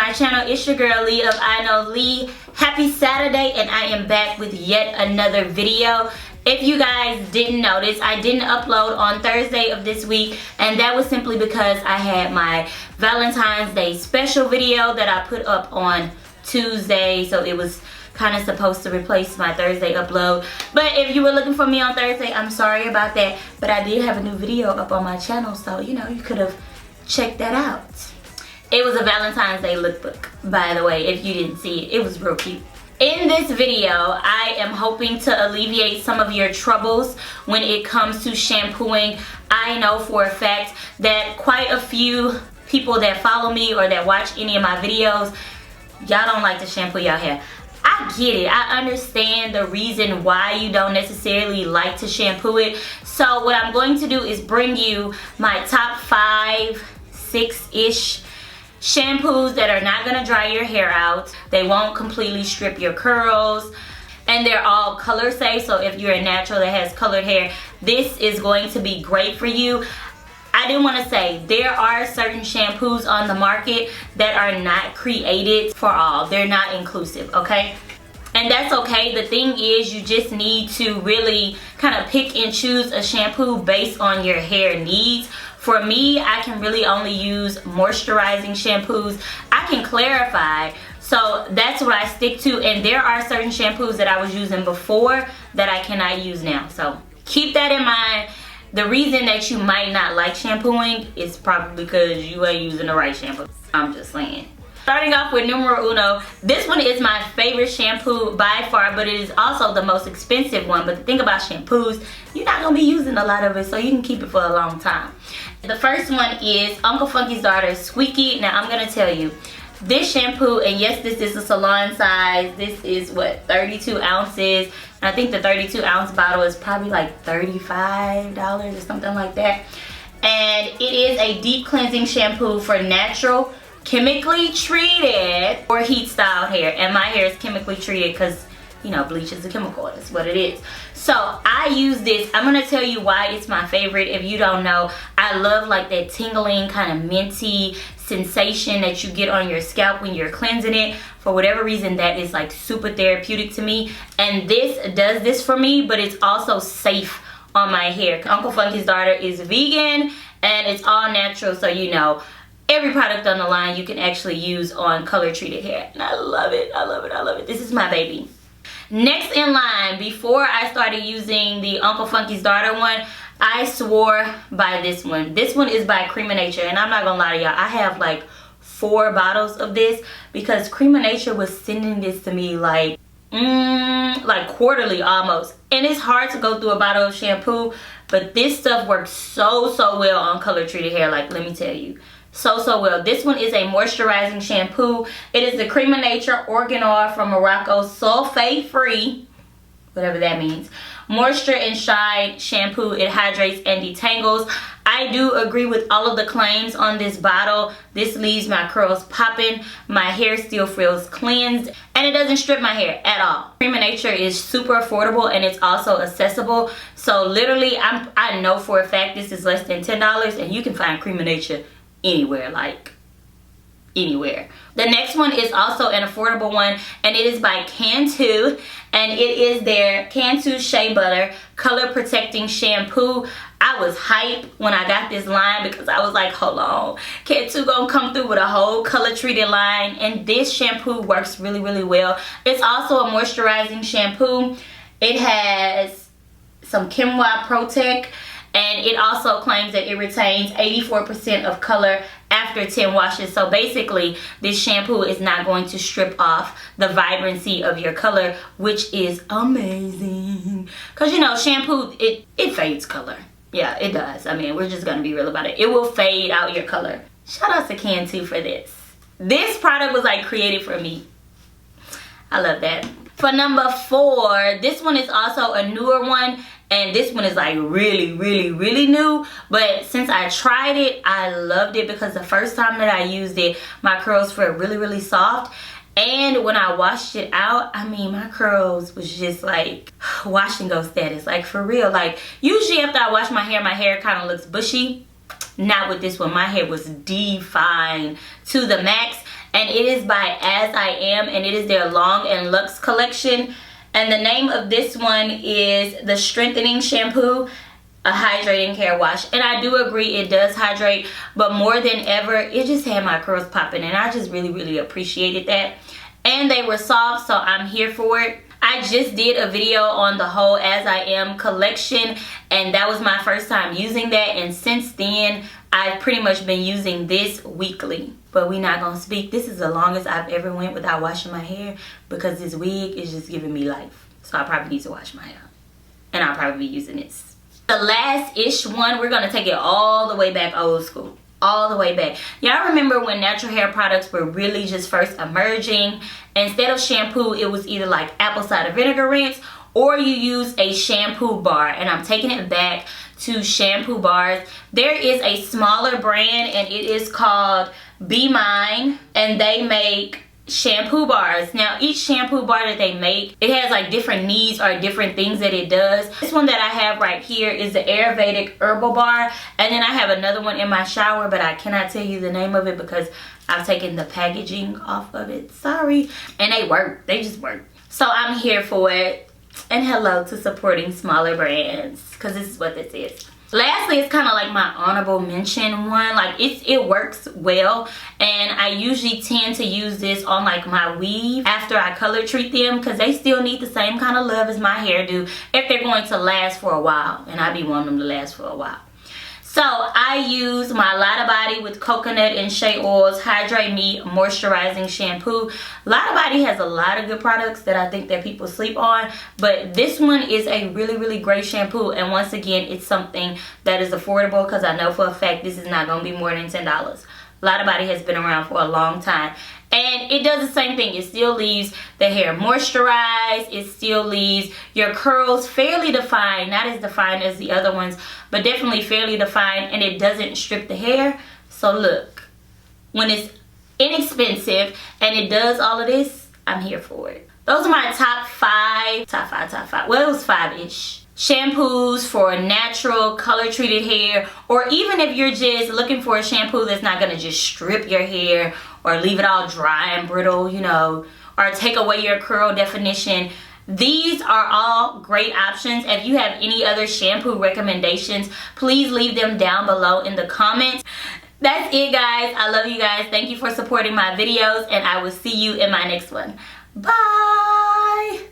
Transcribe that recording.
my channel. It's your girl Lee of IKNOWLEE. Happy Saturday, and I am back with yet another video. If you guys didn't notice, I didn't upload on Thursday of this week, and that was simply because I had my Valentine's Day special video that I put up on Tuesday, so it was kind of supposed to replace my Thursday upload. But if you were looking for me on Thursday, I'm sorry about that, but I did have a new video up on my channel, so you know, you could have checked that out. It was a Valentine's Day lookbook, by the way, if you didn't see it. It was real cute. In this video, I am hoping to alleviate some of your troubles when it comes to shampooing. I know for a fact that quite a few people that follow me or that watch any of my videos, y'all don't like to shampoo y'all hair. I get it. I understand the reason why you don't necessarily like to shampoo it. So what I'm going to do is bring you my top 5, 6-ish shampoos that are not going to dry your hair out. They won't completely strip your curls, and they're all color safe. So if you're a natural that has colored hair, this is going to be great for you. I do want to say there are certain shampoos on the market that are not created for all. They're not inclusive, okay? And that's okay. The thing is, you just need to really kind of pick and choose a shampoo based on your hair needs. For me, I can really only use moisturizing shampoos. I can clarify, so that's what I stick to. And there are certain shampoos that I was using before that I cannot use now. So keep that in mind. The reason that you might not like shampooing is probably because you ain't using the right shampoo. I'm just saying. Starting off with numero uno, this one is my favorite shampoo by far, but it is also the most expensive one. But the thing about shampoos, you're not gonna be using a lot of it, so you can keep it for a long time. The first one is Uncle Funky's Daughter Squeaky. Now I'm gonna tell you, this shampoo, and yes, this is a salon size. This is what, 32 ounces. And I think the 32 ounce bottle is probably like $35 or something like that. And it is a deep cleansing shampoo for natural, chemically treated or heat style hair. And my hair is chemically treated because, you know, bleach is a chemical. That's what it is. So I use this. I'm gonna tell you why it's my favorite. If you don't know, I love like that tingling kind of minty sensation that you get on your scalp when you're cleansing it. For whatever reason, that is like super therapeutic to me. And this does this for me, but it's also safe on my hair. Uncle Funky's Daughter is vegan and it's all natural, so you know, every product on the line you can actually use on color treated hair. And I love it, I love it, I love it. This is my baby. Next in line, before I started using the Uncle Funky's Daughter one, I swore by this one. This one is by Creme, and I'm not gonna lie to y'all, I have like 4 bottles of this because Creme was sending this to me like quarterly almost. And it's hard to go through a bottle of shampoo, but this stuff works so well on color treated hair, like let me tell you. So well. This one is a moisturizing shampoo. It is the Creme Argan Oil from Morocco, sulfate free, whatever that means. Moisture and Shine shampoo. It hydrates and detangles. I do agree with all of the claims on this bottle. This leaves my curls popping. My hair still feels cleansed, and it doesn't strip my hair at all. Creme is super affordable, and it's also accessible. So literally, I know for a fact this is less than $10, and you can find Creme anywhere, like anywhere. The next one is also an affordable one, and it is by Cantu, and it is their Cantu Shea Butter Color Protecting Shampoo. I was hyped when I got this line because I was like, hold on, Cantu gonna come through with a whole color treated line, and this shampoo works really well. It's also a moisturizing shampoo. It has some Quinoa Protect, and it also claims that it retains 84% of color after 10 washes. So basically, this shampoo is not going to strip off the vibrancy of your color, which is amazing. Because, you know, shampoo, it fades color. Yeah, it does. I mean, we're just going to be real about it. It will fade out your color. Shout out to Cantu for this. This product was like created for me. I love that. For number 4, this one is also a newer one, and this one is like really new, but since I tried it, I loved it because the first time that I used it, my curls felt really soft, and when I washed it out, I mean, my curls was just like wash and go status, like for real. Like usually after I wash my hair kind of looks bushy. Not with this one. My hair was defined to the max. and it is by As I Am, and it is their Long and Luxe collection. And the name of this one is the Strengthening Shampoo, a hydrating hair wash. And I do agree, it does hydrate, but more than ever, it just had my curls popping, and I just really appreciated that. And they were soft, so I'm here for it. I just did a video on the whole As I Am collection, and that was my first time using that, and since then I've pretty much been using this weekly. But we not gonna speak. This is the longest I've ever went without washing my hair, because this wig is just giving me life. So I probably need to wash my hair, and I'll probably be using this. The last-ish one, we're gonna take it all the way back old school. All the way back. Y'all remember when natural hair products were really just first emerging? Instead of shampoo, it was either like apple cider vinegar rinse, or you use a shampoo bar. And I'm taking it back to shampoo bars. There is a smaller brand, and it is called Be Mine, and they make shampoo bars. Now each shampoo bar that they make, it has like different needs or different things that it does. This one that I have right here is the Ayurvedic herbal bar, and then I have another one in my shower, but I cannot tell you the name of it because I've taken the packaging off of it, sorry. And they work, they just work. So I'm here for it, and hello to supporting smaller brands, because this is what this is. Lastly, it's kind of like my honorable mention one. Like it works well, and I usually tend to use this on like my weave after I color treat them, because they still need the same kind of love as my hair do if they're going to last for a while, and I be wanting them to last for a while. So I use my Lotta Body with coconut and shea oils Hydrate Me moisturizing shampoo. Lotta Body has a lot of good products that I think that people sleep on, but this one is a really great shampoo, and once again, it's something that is affordable, because I know for a fact this is not going to be more than $10. Lotta Body has been around for a long time, and it does the same thing. It still leaves the hair moisturized. It still leaves your curls fairly defined, not as defined as the other ones, but definitely fairly defined, and it doesn't strip the hair. So look, when it's inexpensive and it does all of this, I'm here for it. Those are my top five, well, it was 5-ish. Shampoos for natural color treated hair, or even if you're just looking for a shampoo that's not gonna just strip your hair or leave it all dry and brittle, you know, or take away your curl definition. These are all great options. If you have any other shampoo recommendations, please leave them down below in the comments. That's it, guys. I love you guys. Thank you for supporting my videos, and I will see you in my next one. Bye.